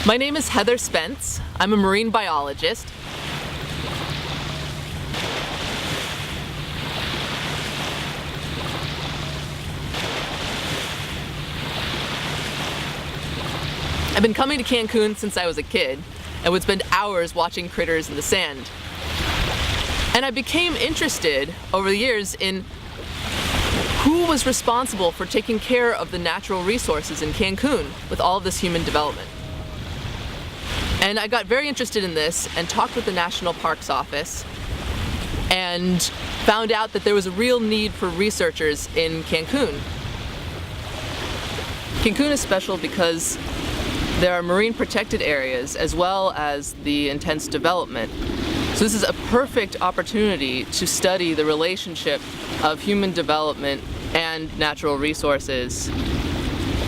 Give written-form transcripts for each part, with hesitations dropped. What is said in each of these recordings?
My name is Heather Spence. I'm a marine biologist. I've been coming to Cancun since I was a kid and would spend hours watching critters in the sand. And I became interested over the years in who was responsible for taking care of the natural resources in Cancun with all of this human development. And I got very interested in this and talked with the National Parks Office and found out that there was a real need for researchers in Cancun. Cancun is special because there are marine protected areas as well as the intense development. So this is a perfect opportunity to study the relationship of human development and natural resources.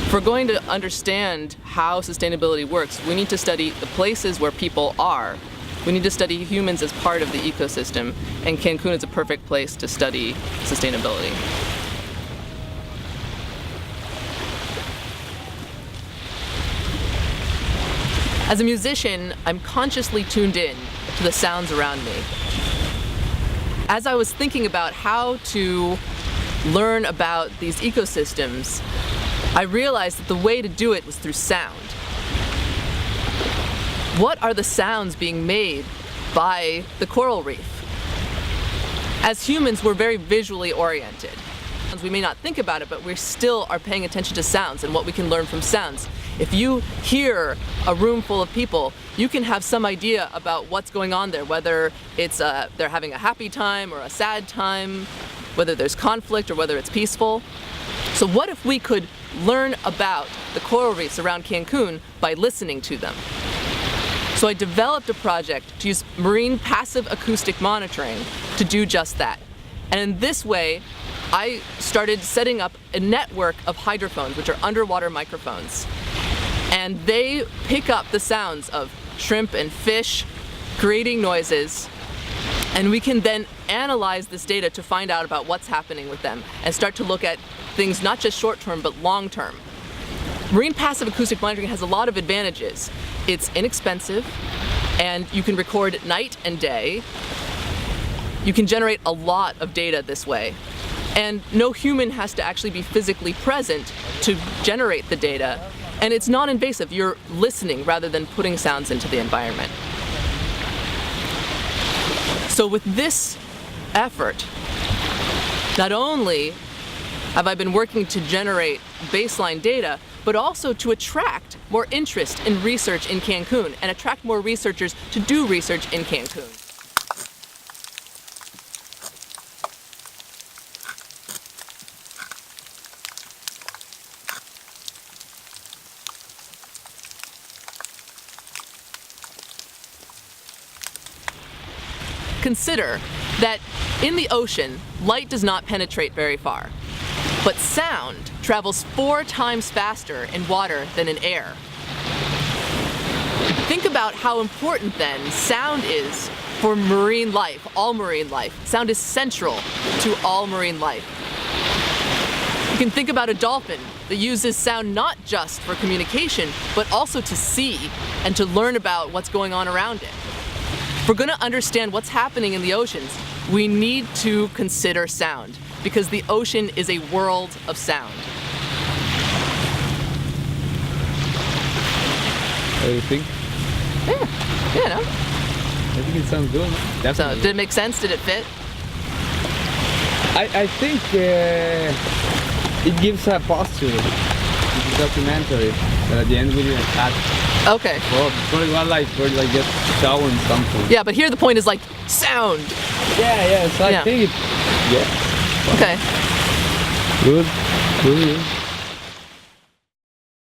If we're going to understand how sustainability works, we need to study the places where people are. We need to study humans as part of the ecosystem, and Cancun is a perfect place to study sustainability. As a musician, I'm consciously tuned in to the sounds around me. As I was thinking about how to learn about these ecosystems, I realized that the way to do it was through sound. What are the sounds being made by the coral reef? As humans, we're very visually oriented. We may not think about it, but we still are paying attention to sounds and what we can learn from sounds. If you hear a room full of people, you can have some idea about what's going on there, whether it's they're having a happy time or a sad time, whether there's conflict or whether it's peaceful. So what if we could learn about the coral reefs around Cancun by listening to them? So I developed a project to use marine passive acoustic monitoring to do just that. And in this way, I started setting up a network of hydrophones, which are underwater microphones. And they pick up the sounds of shrimp and fish creating noises, and we can then analyze this data to find out about what's happening with them and start to look at things not just short-term but long-term. Marine passive acoustic monitoring has a lot of advantages. It's inexpensive, and you can record night and day. You can generate a lot of data this way. And no human has to actually be physically present to generate the data. And it's non-invasive. You're listening rather than putting sounds into the environment. So with this effort, not only have I been working to generate baseline data, but also to attract more interest in research in Cancun and attract more researchers to do research in Cancun. Consider that in the ocean, light does not penetrate very far, but sound travels 4 times faster in water than in air. Think about how important then sound is for marine life, all marine life. Sound is central to all marine life. You can think about a dolphin that uses sound not just for communication, but also to see and to learn about what's going on around it. If we're going to understand what's happening in the oceans, we need to consider sound, because the ocean is a world of sound. What do you think? Yeah, no? I think it sounds good. Definitely. So, did it make sense? Did it fit? I think it gives a posture. It's a documentary. But at the end we didn't add. Okay. Well, probably one like just showing something. Yeah, but here the point is like sound. Yeah, so I Yeah. think it, yeah. Okay. Good.